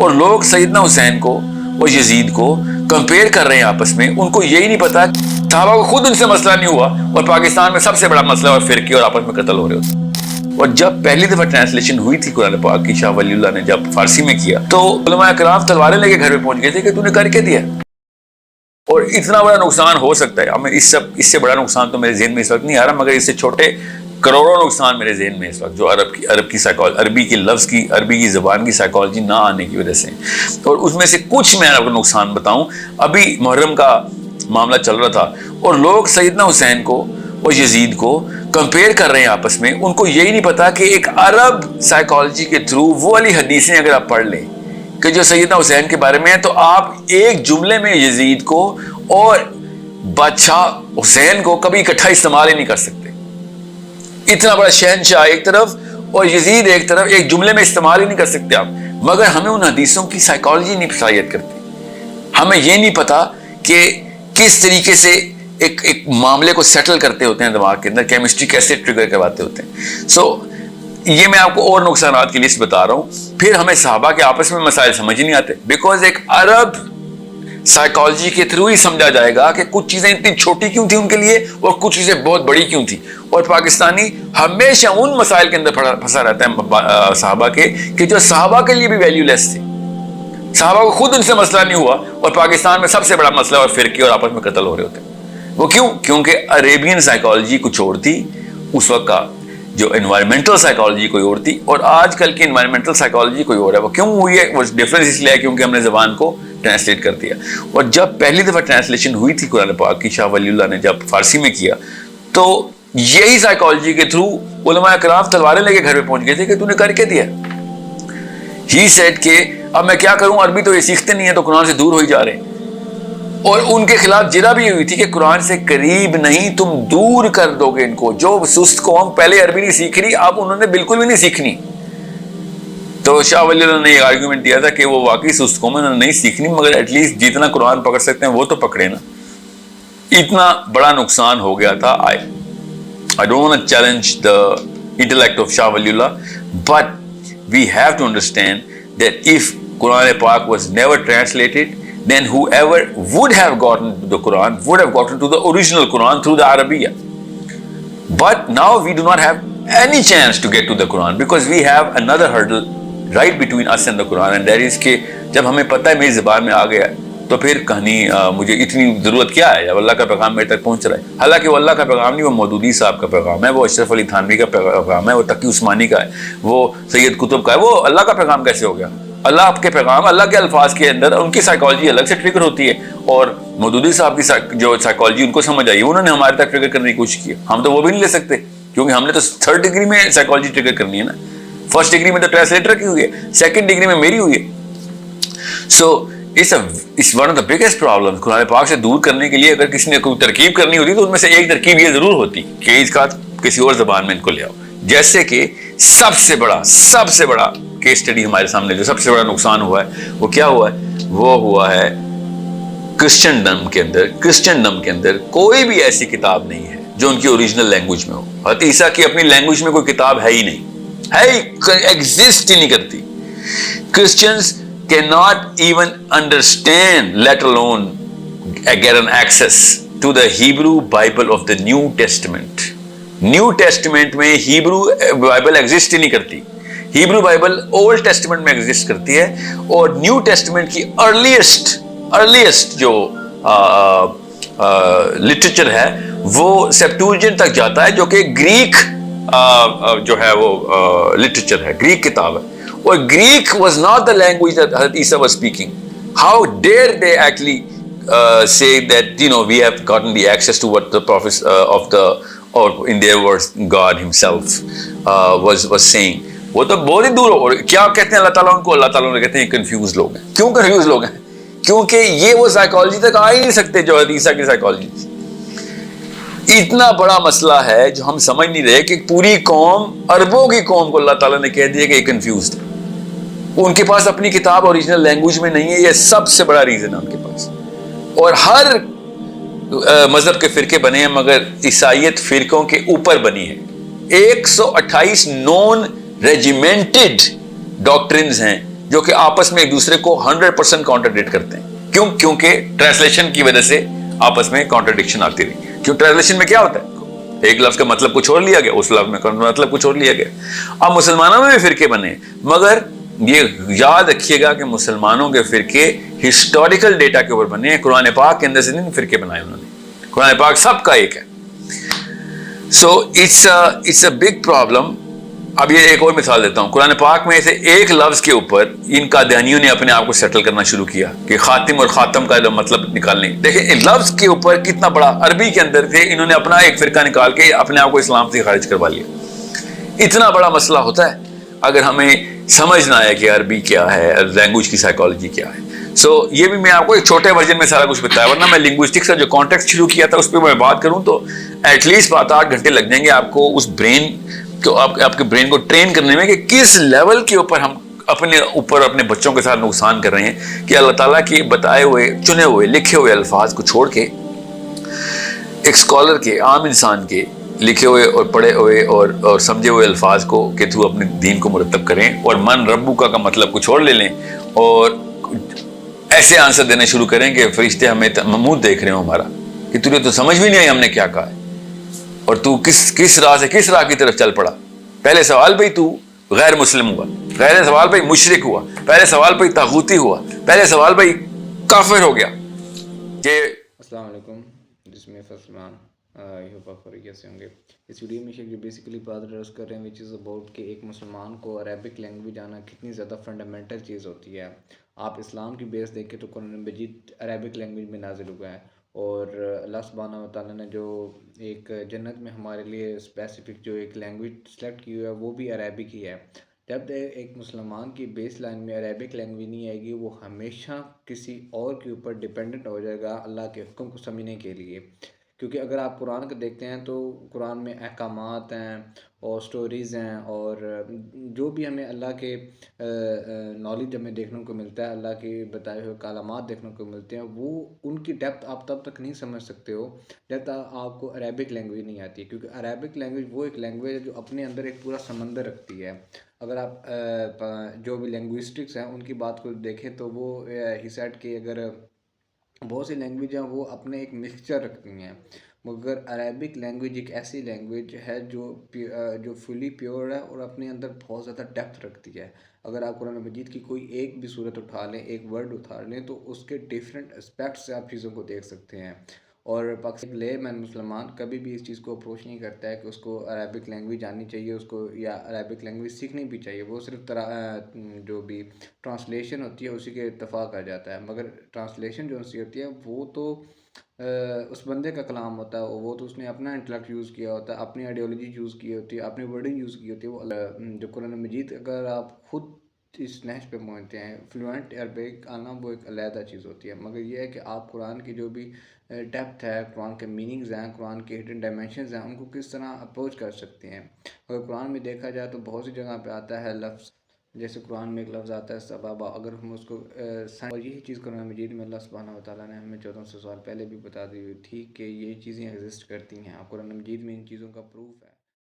اور لوگ سیدنا حسین کو اور یزید کو کمپیئر کر رہے ہیں آپس میں. ان کو یہی نہیں پتا صحابہ کو خود ان سے مسئلہ نہیں ہوا اور پاکستان میں سب سے بڑا مسئلہ اور فرقے اور آپس میں قتل ہو رہے ہوتے. اور جب پہلی دفعہ ٹرانسلیشن ہوئی تھی قرآن پاک کی، شاہ ولی اللہ نے جب فارسی میں کیا تو علماء کرام تلواریں لے کے گھر پہ پہنچ گئے تھے کہ تو نے کر کے دیا. اور اتنا بڑا نقصان ہو سکتا ہے. ہمیں اس سے بڑا نقصان تو میرے ذہن میں اس وقت نہیں آ رہا، مگر اس سے چھوٹے کروڑوں نقصان میرے ذہن میں اس وقت جو عربی کی لفظ کی، عربی کی زبان کی سائیکالوجی نہ آنے کی وجہ سے. اور اس میں سے کچھ میں آپ کو نقصان بتاؤں. ابھی محرم کا معاملہ چل رہا تھا اور لوگ سیدنا حسین کو اور یزید کو کمپیئر کر رہے ہیں آپس میں. ان کو یہی نہیں پتا کہ ایک عرب سائیکالوجی کے تھرو وہ والی حدیثیں اگر آپ پڑھ لیں کہ جو سیدنا حسین کے بارے میں ہے، تو آپ ایک جملے میں یزید کو اور بادشاہ حسین کو کبھی اکٹھا استعمال ہی نہیں کر سکتے. اتنا بڑا شہنشاہ ایک طرف اور یزید ایک طرف، ایک جملے میں استعمال ہی نہیں کر سکتے آپ. مگر ہمیں ان حدیثوں کی سائیکالوجی نہیں صلاحیت کرتی. ہمیں یہ نہیں پتا کہ کس طریقے سے ایک معاملے کو سیٹل کرتے ہوتے ہیں دماغ کے اندر، کیمسٹری کیسے ٹریگر کرواتے ہوتے ہیں. یہ میں آپ کو اور نقصانات کی لسٹ بتا رہا ہوں. پھر ہمیں صحابہ کے آپس میں مسائل سمجھ ہی نہیں آتے، بیکاز ایک عرب سائیکالوجی کے تھرو ہی سمجھا جائے گا کہ کچھ چیزیں اتنی چھوٹی کیوں تھی ان کے لیے اور کچھ چیزیں بہت بڑی کیوں تھی. اور پاکستانی ہمیشہ ان مسائل کے اندر پھنسا رہتا ہے صحابہ کے کہ جو صحابہ کے لیے بھی ویلیو لیس تھے. صحابہ کو خود ان سے مسئلہ نہیں ہوا اور پاکستان میں سب سے بڑا مسئلہ اور فرقے اور آپس میں قتل ہو رہے ہوتے. وہ کیوں؟ کیونکہ عربین سائیکالوجی کچھ اور تھی اس وقت کا، جو انوائرمنٹل سائیکالوجی کوئی اور تھی، اور آج کل کی انوائرمنٹل سائیکالوجی کوئی اور ہے. وہ کیوں ہوئی ہے؟ وہ ڈفرینس اس لیے ہے کیونکہ ہم نے زبان کو ٹرانسلیٹ کر دیا. اور جب پہلی دفعہ ٹرانسلیشن ہوئی تھی قرآن پاک کی، شاہ ولی اللہ نے جب فارسی میں کیا تو یہی سائیکالوجی کے تھرو علماء کرام تلواریں لے کے گھر پہ پہنچ گئے تھے کہ تو نے کر کے دیا. ہی سیڈ کہ اب میں کیا کروں، عربی تو یہ سیکھتے نہیں ہیں تو قرآن سے دور ہو ہی جا رہے ہیں. اور ان کے خلاف جرا بھی ہوئی تھی کہ قرآن سے قریب نہیں، تم دور کر دو گے ان کو. جو سست قوم پہلے عربی نہیں سیکھ رہی، اب انہوں نے بالکل بھی نہیں سیکھنی. تو شاہ ولی اللہ نے یہ آرگیومنٹ دیا تھا کہ وہ واقعی سست قوم انہوں نے نہیں سیکھنی، مگر ایٹ لیسٹ جتنا قرآن پکڑ سکتے ہیں وہ تو پکڑے نا. اتنا بڑا نقصان ہو گیا تھا. I don't want to challenge the intellect of Shah Waliullah, but we have to understand that if Quran Pak was never translated, then whoever would have gotten to the Quran would have gotten to the original Quran through the Arabiya. But now we do not have any chance to get to the Quran because we have another hurdle right between us and the Quran, and that is کہ جب ہمیں پتہ ہے میری زبان میں آ گیا تو پھر کہانی مجھے اتنی ضرورت کیا ہے جب اللہ کا پیغام میرے تک پہنچ رہا ہے. حالانکہ وہ اللہ کا پیغام نہیں، وہ مودودی صاحب کا پیغام ہے، وہ اشرف علی تھانوی کا پیغام ہے، وہ تقی عثمانی کا ہے، وہ سید قطب کا ہے. وہ اللہ کا پیغام کیسے ہو گیا؟ اللہ آپ کے پیغام، اللہ کے الفاظ کے اندر ان کی سائیکالوجی الگ سے ٹریگر ہوتی ہے، اور مودودی صاحب کی جو سائیکالوجی ان کو سمجھ آئی انہوں نے ہمارے تک ٹریگر کرنے کی کوشش کی. ہم تو وہ بھی نہیں لے سکتے کیونکہ ہم نے تو 3rd ڈگری میں سائیکالوجی ٹریگر کرنی ہے نا. 1st ڈگری میں تو ٹرانسلیٹر کی ہوئی ہے، 2nd ڈگری میں میری ہوئی ہے. سو it's one of the biggest problems. قرآن پاک سے دور کرنے کے لیے اگر کسی نے کوئی ترکیب کرنی ہوتی تو ان میں سے ایک ترکیب یہ ضرور ہوتی کہ اس کا کسی اور زبان میں ان کو لے آؤ. جیسے کہ سب سے بڑا کیس اسٹڈی ہمارے سامنے جو سب سے بڑا نقصان ہوا ہے وہ کیا ہوا ہے؟ وہ ہوا ہے کرسچنڈم کے اندر کوئی بھی ایسی کتاب نہیں ہے جو ان کی اوریجنل لینگویج میں ہو. حضرت عیسیٰ کی اپنی لینگویج میں کوئی کتاب ہے ہی نہیں، ایگزسٹ ہی نہیں کرتی. Christians cannot even understand, let alone get an access to the Hebrew Bible of the New Testament. New Testament میں Hebrew Bible ایگزسٹ ہی نہیں کرتی. Hebrew Bible Old Testament میں ایگزسٹ کرتی ہے، اور New Testament کی ارلیسٹ جو لٹریچر ہے وہ سیپٹوجنٹ تک جاتا ہے، جو کہ گریک جو ہے وہ لٹریچر ہے، گریک کتاب ہے. اور Greek was not the language that Hazrat Isa was speaking. How dare they actually say that we have gotten the access to what the prophets or in their words God himself was saying. وہ تو بہت ہی دور ہو. کیا کہتے ہیں اللہ تعالیٰ ان کو؟ اللہ تعالیٰ نے کہتے ہیں کنفیوز لوگ ہیں. کیوں کنفیوز لوگ ہیں؟ کیونکہ یہ وہ سائیکالوجی تک آ ہی نہیں سکتے جو حضرت عیسیٰ کی سائیکالوجی تھی. اتنا بڑا مسئلہ ہے جو ہم سمجھ نہیں رہے کہ پوری قوم، عربوں کی قوم کو اللہ تعالیٰ نے کہہ دیا کہ یہ کنفیوزڈ ہے. ان کے پاس اپنی کتاب اوریجنل لینگویج میں نہیں ہے. یہ سب سے بڑا ریزن ہے ان کے پاس. اور ہر مذہب کے فرقے بنے ہیں مگر عیسائیت فرقوں کے اوپر بنی ہے. 128 نون ریجیمنٹڈ ڈاکٹرنز ہیں جو کہ آپس میں ایک دوسرے کو 100% کانٹرڈکٹ کرتے ہیں. کیوں؟ کیونکہ ٹرانسلیشن کی وجہ سے آپس میں کانٹرڈکشن آتی رہی. کیوں؟ ٹرانسلیشن میں کیا ہوتا ہے، ایک لفظ کا مطلب کچھ اور لیا گیا، اس لفظ میں مطلب کچھ اور لیا گیا. اب مسلمانوں میں بھی فرقے بنے، مگر یہ یاد رکھیے گا کہ مسلمانوں کے فرقے ہسٹوریکل ڈیٹا کے اوپر بنے ہیں، قرآن پاک کے اندر سے نہیں فرقے بنائے انہوں نے. قرآن پاک سب کا ایک ہے. So it's a big problem. اب یہ ایک اور مثال دیتا ہوں. قرآن پاک میں سے ایک لفظ کے اوپر ان قادیانیوں نے اپنے آپ کو سیٹل کرنا شروع کیا کہ خاتم اور خاتم کا مطلب نکالنے. دیکھیں لفظ کے اوپر کتنا بڑا، عربی کے اندر تھے، انہوں نے اپنا ایک فرقہ نکال کے اپنے آپ کو اسلام سے خارج کروا لیا. اتنا بڑا مسئلہ ہوتا ہے اگر ہمیں سمجھنا ہے کہ عربی کیا ہے، لینگویج کی سائیکالوجی کیا ہے. سو یہ بھی میں آپ کو ایک چھوٹے ورژن میں سارا کچھ بتایا، ورنہ میں لنگوسٹکس کا جو کانٹیکسٹ شروع کیا تھا اس پہ میں بات کروں تو ایٹ لیسٹ 7-8 گھنٹے لگ جائیں گے آپ کو اس برین کو، آپ کے برین کو ٹرین کرنے میں کہ کس لیول کے اوپر ہم اپنے بچوں کے ساتھ نقصان کر رہے ہیں کہ اللہ تعالیٰ کے بتائے ہوئے، چنے ہوئے، لکھے ہوئے الفاظ کو چھوڑ کے ایک اسکالر کے، عام انسان کے لکھے ہوئے اور پڑھے ہوئے اور سمجھے ہوئے الفاظ کو کے تھرو اپنے دین کو مرتب کریں اور من ربو کا مطلب کچھ اور لے لیں اور ایسے آنسر دینے شروع کریں کہ فرشتے ہمیں منہ دیکھ رہے ہوں ہمارا کہ تجھے تو سمجھ بھی نہیں آئی ہم نے کیا کہا ہے اور تو کس راہ سے کس راہ کی طرف چل پڑا. پہلے سوال پہ ہی تو غیر مسلم ہوا، پہلے سوال پہ ہی مشرک ہوا، پہلے سوال پہ ہی طاغوتی ہوا، پہلے سوال پہ ہی کافر ہو گیا. یہ السلام علیکم، جس میں فسلمان یہ ہوپ خیریت سے ہوں گے. اس ویڈیو میں جو بیسیکلی بات ڈسکس کر رہے ہیں وچ از اباؤٹ کہ ایک مسلمان کو عربک لینگویج آنا کتنی زیادہ فنڈامنٹل چیز ہوتی ہے. آپ اسلام کی بیس دیکھیں تو قرآن مجید عربک لینگویج میں نازل ہوا ہے اور اللہ سبحانہ و تعالیٰ نے جو ایک جنت میں ہمارے لیے اسپیسیفک جو ایک لینگویج سلیکٹ کی ہے وہ بھی عربک ہی ہے. جب ایک مسلمان کی بیس لائن میں عربک لینگویج نہیں آئے گی وہ ہمیشہ کسی اور کے اوپر ڈیپینڈنٹ ہو جائے گا اللہ کے حکم کو سمجھنے کے لیے. کیونکہ اگر آپ قرآن کو دیکھتے ہیں تو قرآن میں احکامات ہیں اور سٹوریز ہیں اور جو بھی ہمیں اللہ کے نالج ہمیں دیکھنے کو ملتا ہے، اللہ کے بتائے ہوئے کلمات دیکھنے کو ملتے ہیں، وہ ان کی ڈیپتھ آپ تب تک نہیں سمجھ سکتے ہو جب تک آپ کو عربک لینگویج نہیں آتی. کیونکہ عربک لینگویج وہ ایک لینگویج ہے جو اپنے اندر ایک پورا سمندر رکھتی ہے. اگر آپ جو بھی لینگوسٹکس ہیں ان کی بات کو دیکھیں تو وہ ہی سیٹ کہ اگر بہت سی لینگویج ہیں وہ اپنے ایک مکسچر رکھتی ہیں، مگر عربک لینگویج ایک ایسی لینگویج ہے جو فلی پیور ہے اور اپنے اندر بہت زیادہ ڈیپتھ رکھتی ہے. اگر آپ قرآن مجید کی کوئی ایک بھی صورت اٹھا لیں، ایک ورڈ اٹھا لیں تو اس کے ڈیفرنٹ اسپیکٹس سے آپ چیزوں کو دیکھ سکتے ہیں. اور پاکستان لے مین مسلمان کبھی بھی اس چیز کو اپروچ نہیں کرتا ہے کہ اس کو عربک لینگویج آنی چاہیے اس کو یا عربک لینگویج سیکھنی بھی چاہیے. وہ صرف جو بھی ٹرانسلیشن ہوتی ہے اسی کے اتفاق آ جاتا ہے. مگر ٹرانسلیشن جو سی ہوتی ہے وہ تو اس بندے کا کلام ہوتا ہے، وہ تو اس نے اپنا انٹلیکٹ یوز کیا ہوتا ہے، اپنی آئیڈیالوجی یوز کی ہوتی ہے، اپنی ورڈنگ یوز کی ہوتی ہے. وہ جو قرآن مجید اگر آپ خود اس نہج پہ پہنچتے ہیں فلوئنٹ عربک آنا وہ ایک علیحدہ چیز ہوتی ہے. مگر یہ ہے کہ آپ قرآن کی جو بھی ڈیپتھ ہے، قرآن کے میننگز ہیں، قرآن کے ہڈن ڈائمینشنز ہیں، ان کو کس طرح اپروچ کر سکتے ہیں. اگر قرآن میں دیکھا جائے تو بہت سی جگہ پہ آتا ہے لفظ، جیسے قرآن میں ایک لفظ آتا ہے سبابا. اگر ہم اس کو اور یہی چیز قرآن مجید میں اللہ سبحانہ و تعالیٰ نے ہمیں 1400 سال پہلے بھی بتا دی ہوئی تھی کہ یہ چیزیں ایگزسٹ کرتی ہیں. قرآن مجید میں ان چیزوں کا پروف ہے.